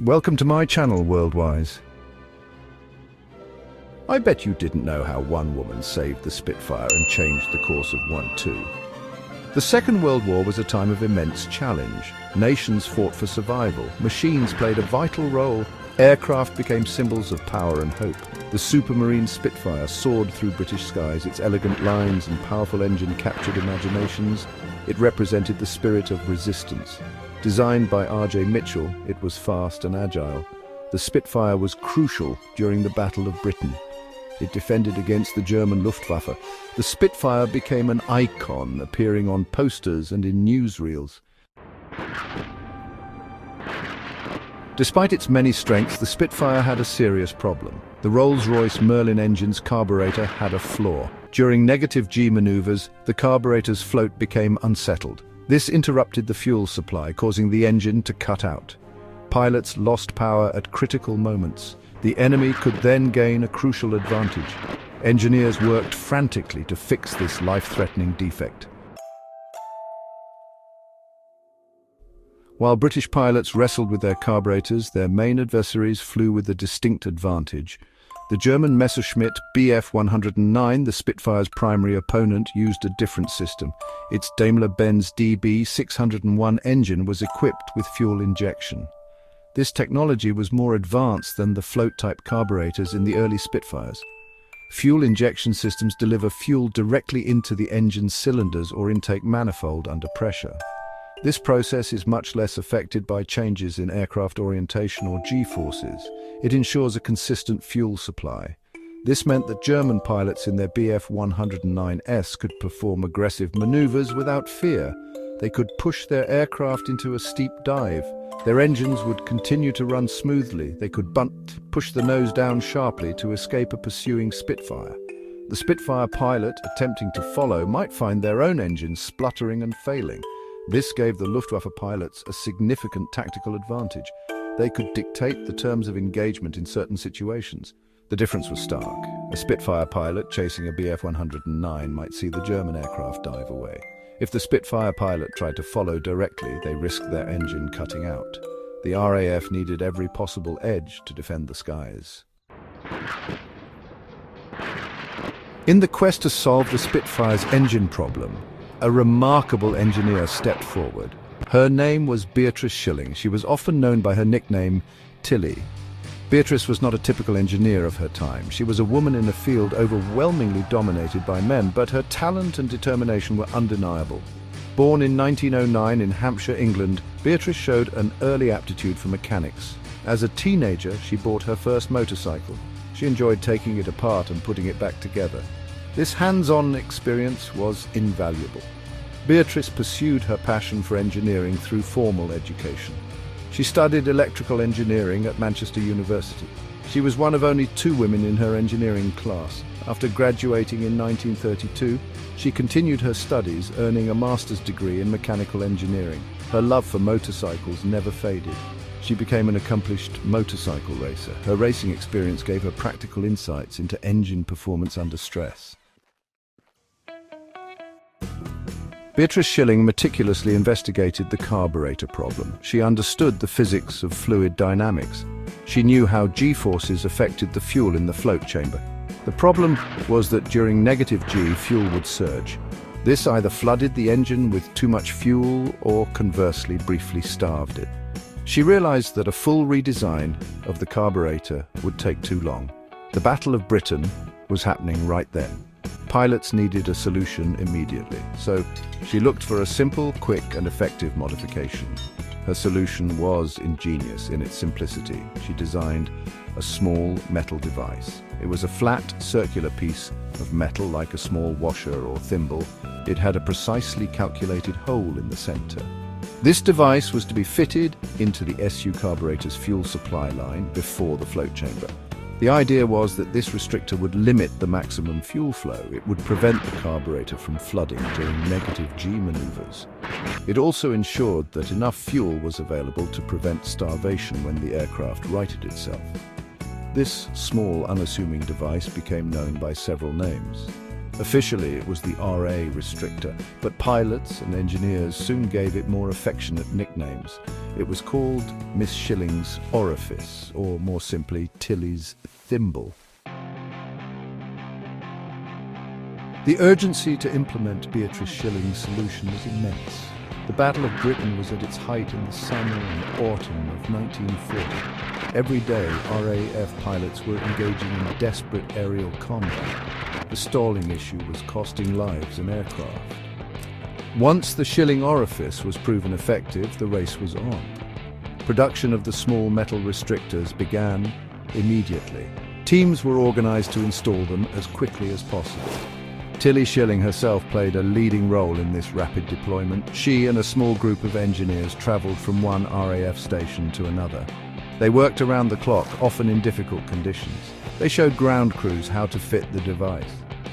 Welcome to my channel, WW2’s. I bet you didn't know how one woman saved the Spitfire and changed the course of World War II. The Second World War was a time of immense challenge. Nations fought for survival. Machines played a vital role. Aircraft became symbols of power and hope. The supermarine Spitfire soared through British skies. Its elegant lines and powerful engine captured imaginations. It represented the spirit of resistance. Designed by R.J. Mitchell, it was fast and agile. The Spitfire was crucial during the Battle of Britain. It defended against the German Luftwaffe. The Spitfire became an icon, appearing on posters and in newsreels. Despite its many strengths, the Spitfire had a serious problem. The Rolls-Royce Merlin engine's carburetor had a flaw. During negative G maneuvers, the carburetor's float became unsettled. This interrupted the fuel supply, causing the engine to cut out. Pilots lost power at critical moments. The enemy could then gain a crucial advantage. Engineers worked frantically to fix this life-threatening defect. While British pilots wrestled with their carburetors, their main adversaries flew with a distinct advantage. The German Messerschmitt Bf-109, the Spitfire's primary opponent, used a different system. Its Daimler-Benz DB601 engine was equipped with fuel injection. This technology was more advanced than the float-type carburetors in the early Spitfires. Fuel injection systems deliver fuel directly into the engine's cylinders or intake manifold under pressure. This process is much less affected by changes in aircraft orientation or G-forces. It ensures a consistent fuel supply. This meant that German pilots in their Bf-109's could perform aggressive maneuvers without fear. They could push their aircraft into a steep dive. Their engines would continue to run smoothly. They could push the nose down sharply to escape a pursuing Spitfire. The Spitfire pilot attempting to follow might find their own engines spluttering and failing. This gave the Luftwaffe pilots a significant tactical advantage. They could dictate the terms of engagement in certain situations. The difference was stark. A Spitfire pilot chasing a Bf-109 might see the German aircraft dive away. If the Spitfire pilot tried to follow directly, they risked their engine cutting out. The RAF needed every possible edge to defend the skies. In the quest to solve the Spitfire's engine problem, a remarkable engineer stepped forward. Her name was Beatrice Shilling. She was often known by her nickname, Tilly. Beatrice was not a typical engineer of her time. She was a woman in a field overwhelmingly dominated by men, but her talent and determination were undeniable. Born in 1909 in Hampshire, England, Beatrice showed an early aptitude for mechanics. As a teenager, she bought her first motorcycle. She enjoyed taking it apart and putting it back together. This hands-on experience was invaluable. Beatrice pursued her passion for engineering through formal education. She studied electrical engineering at Manchester University. She was one of only 2 women in her engineering class. After graduating in 1932, she continued her studies, earning a master's degree in mechanical engineering. Her love for motorcycles never faded. She became an accomplished motorcycle racer. Her racing experience gave her practical insights into engine performance under stress. Beatrice Shilling meticulously investigated the carburetor problem. She understood the physics of fluid dynamics. She knew how G-forces affected the fuel in the float chamber. The problem was that during negative G, fuel would surge. This either flooded the engine with too much fuel or, conversely, briefly starved it. She realized that a full redesign of the carburetor would take too long. The Battle of Britain was happening right then. Pilots needed a solution immediately, so she looked for a simple, quick and effective modification. Her solution was ingenious in its simplicity. She designed a small metal device. It was a flat, circular piece of metal like a small washer or thimble. It had a precisely calculated hole in the center. This device was to be fitted into the SU carburetor's fuel supply line before the float chamber. The idea was that this restrictor would limit the maximum fuel flow. It would prevent the carburetor from flooding during negative G maneuvers. It also ensured that enough fuel was available to prevent starvation when the aircraft righted itself. This small, unassuming device became known by several names. Officially, it was the RA restrictor, but pilots and engineers soon gave it more affectionate nicknames. It was called Miss Shilling's orifice, or more simply, Tilly's thimble. The urgency to implement Beatrice Shilling's solution was immense. The Battle of Britain was at its height in the summer and autumn of 1940. Every day, RAF pilots were engaging in desperate aerial combat. The stalling issue was costing lives and aircraft. Once the Shilling orifice was proven effective, the race was on. Production of the small metal restrictors began immediately. Teams were organized to install them as quickly as possible. Tilly Shilling herself played a leading role in this rapid deployment. She and a small group of engineers traveled from one RAF station to another. They worked around the clock, often in difficult conditions. They showed ground crews how to fit the device.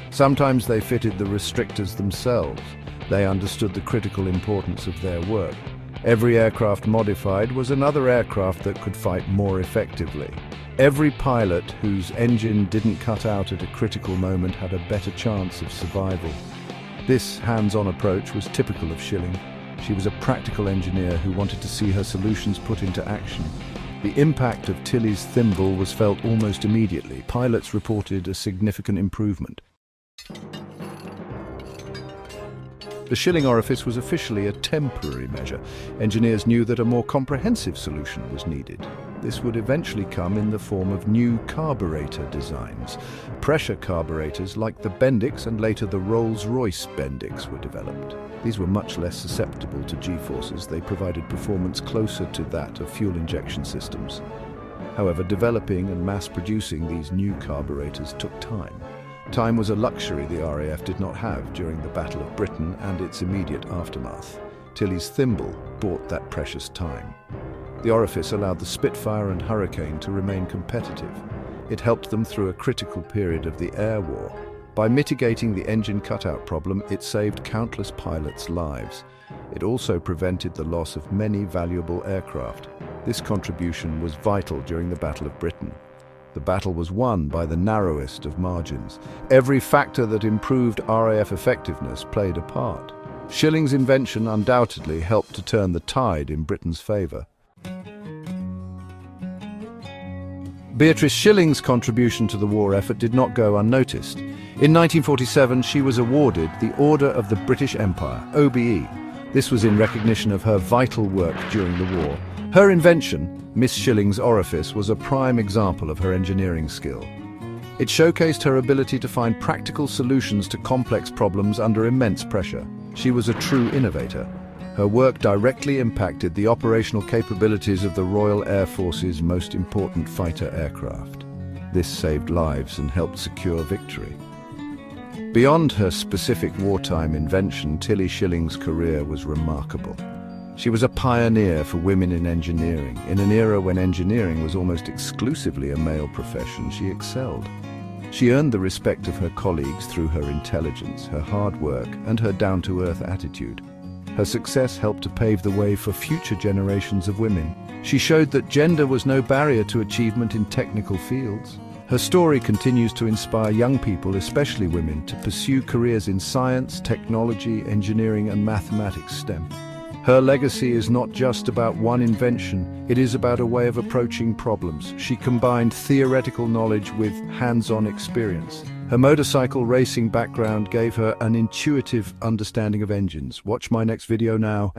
Sometimes they fitted the restrictors themselves. They understood the critical importance of their work. Every aircraft modified was another aircraft that could fight more effectively. Every pilot whose engine didn't cut out at a critical moment had a better chance of survival. This hands-on approach was typical of Shilling. She was a practical engineer who wanted to see her solutions put into action. The impact of Tilly's thimble was felt almost immediately. Pilots reported a significant improvement. The Shilling orifice was officially a temporary measure. Engineers knew that a more comprehensive solution was needed. This would eventually come in the form of new carburetor designs. Pressure carburetors like the Bendix and later the Rolls-Royce Bendix were developed. These were much less susceptible to G-forces. They provided performance closer to that of fuel injection systems. However, developing and mass-producing these new carburetors took time. Time was a luxury the RAF did not have during the Battle of Britain and its immediate aftermath. Tilly's thimble bought that precious time. The orifice allowed the Spitfire and Hurricane to remain competitive. It helped them through a critical period of the air war. By mitigating the engine cutout problem, it saved countless pilots' lives. It also prevented the loss of many valuable aircraft. This contribution was vital during the Battle of Britain. The battle was won by the narrowest of margins. Every factor that improved RAF effectiveness played a part. Shilling's invention undoubtedly helped to turn the tide in Britain's favour. Beatrice Shilling's contribution to the war effort did not go unnoticed. In 1947, she was awarded the Order of the British Empire, OBE. This was in recognition of her vital work during the war. Her invention, Miss Shilling's orifice, was a prime example of her engineering skill. It showcased her ability to find practical solutions to complex problems under immense pressure. She was a true innovator. Her work directly impacted the operational capabilities of the Royal Air Force's most important fighter aircraft. This saved lives and helped secure victory. Beyond her specific wartime invention, Tilly Shilling's career was remarkable. She was a pioneer for women in engineering. In an era when engineering was almost exclusively a male profession, she excelled. She earned the respect of her colleagues through her intelligence, her hard work, and her down-to-earth attitude. Her success helped to pave the way for future generations of women. She showed that gender was no barrier to achievement in technical fields. Her story continues to inspire young people, especially women, to pursue careers in science, technology, engineering, and mathematics STEM. Her legacy is not just about one invention, it is about a way of approaching problems. She combined theoretical knowledge with hands-on experience. Her motorcycle racing background gave her an intuitive understanding of engines. Watch my next video now.